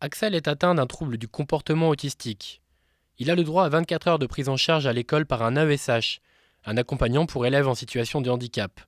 Axel est atteint d'un trouble du comportement autistique. Il a le droit à 24 heures de prise en charge à l'école par un AESH, un accompagnant pour élèves en situation de handicap.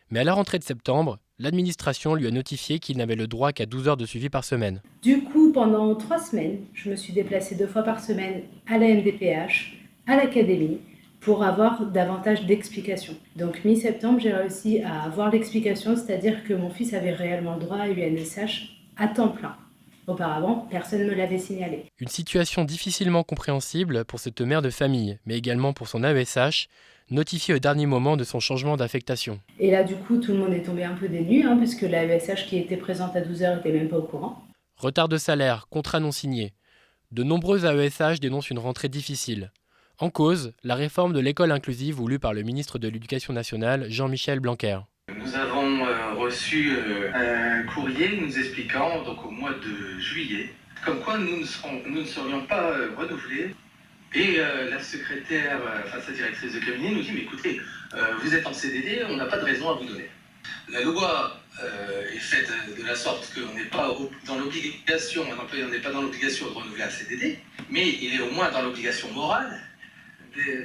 Mais à la rentrée de septembre, l'administration lui a notifié qu'il n'avait le droit qu'à 12 heures de suivi par semaine. Du coup, pendant 3 semaines, je me suis déplacée 2 fois par semaine à la MDPH, à l'académie, pour avoir davantage d'explications. Donc mi-septembre, j'ai réussi à avoir l'explication, c'est-à-dire que mon fils avait réellement le droit à UNSH à temps plein. Auparavant, personne ne me l'avait signalé. Une situation difficilement compréhensible pour cette mère de famille, mais également pour son AESH, notifié au dernier moment de son changement d'affectation. Et là, du coup, tout le monde est tombé un peu des nues, puisque la ESH qui était présente à 12 heures n'était même pas au courant. Retard de salaire, contrat non signé. De nombreux AESH dénoncent une rentrée difficile. En cause, la réforme de l'école inclusive voulue par le ministre de l'Éducation nationale, Jean-Michel Blanquer. Nous avons reçu un courrier nous expliquant, donc au mois de juillet, comme quoi nous ne serions pas renouvelés. Et la secrétaire, sa directrice de cabinet nous dit, mais écoutez, vous êtes en CDD, on n'a pas de raison à vous donner. La loi est faite de la sorte qu'on n'est pas dans l'obligation, un employeur n'est pas dans l'obligation de renouveler un CDD, mais il est au moins dans l'obligation morale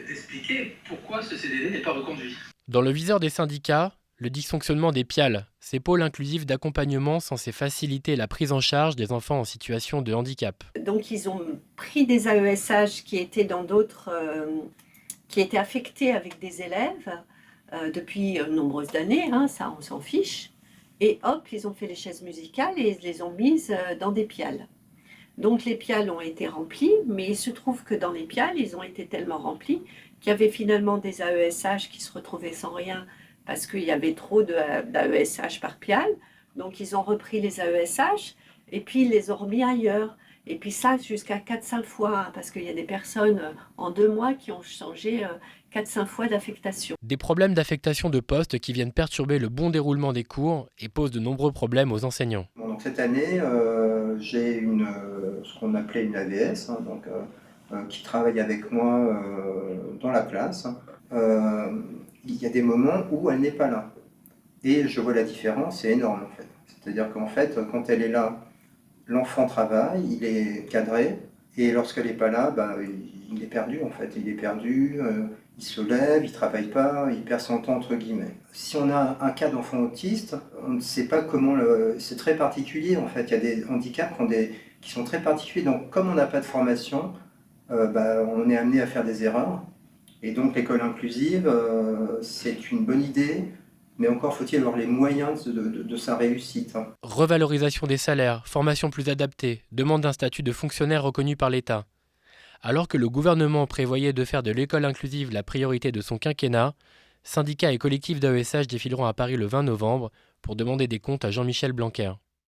d'expliquer pourquoi ce CDD n'est pas reconduit. Dans le viseur des syndicats, le dysfonctionnement des PIAL, ces pôles inclusifs d'accompagnement censés faciliter la prise en charge des enfants en situation de handicap. Donc ils ont pris des AESH qui étaient dans d'autres, qui étaient affectés avec des élèves depuis de nombreuses années, ça on s'en fiche, et hop, ils ont fait les chaises musicales et ils les ont mises dans des PIAL. Donc les PIAL ont été remplis, mais il se trouve que dans les PIAL, ils ont été tellement remplis qu'il y avait finalement des AESH qui se retrouvaient sans rien parce qu'il y avait trop d'AESH par PIAL. Donc ils ont repris les AESH et puis ils les ont remis ailleurs. Et puis ça jusqu'à 4-5 fois, parce qu'il y a des personnes en 2 mois qui ont changé 4-5 fois d'affectation. Des problèmes d'affectation de poste qui viennent perturber le bon déroulement des cours et posent de nombreux problèmes aux enseignants. Bon, donc cette année, j'ai ce qu'on appelait une AVS, qui travaille avec moi dans la classe. Il y a des moments où elle n'est pas là. Et je vois la différence, c'est énorme en fait. C'est-à-dire qu'en fait, quand elle est là, l'enfant travaille, il est cadré, et lorsqu'elle n'est pas là, il est perdu en fait. Il est perdu, il se lève, il ne travaille pas, il perd son temps entre guillemets. Si on a un cas d'enfant autiste, on ne sait pas comment c'est très particulier en fait. Il y a des handicaps qui sont très particuliers. Donc comme on n'a pas de formation, on est amené à faire des erreurs. Et donc l'école inclusive, c'est une bonne idée, mais encore faut-il avoir les moyens de sa réussite. Revalorisation des salaires, formation plus adaptée, demande d'un statut de fonctionnaire reconnu par l'État. Alors que le gouvernement prévoyait de faire de l'école inclusive la priorité de son quinquennat, syndicats et collectifs d'AESH défileront à Paris le 20 novembre pour demander des comptes à Jean-Michel Blanquer.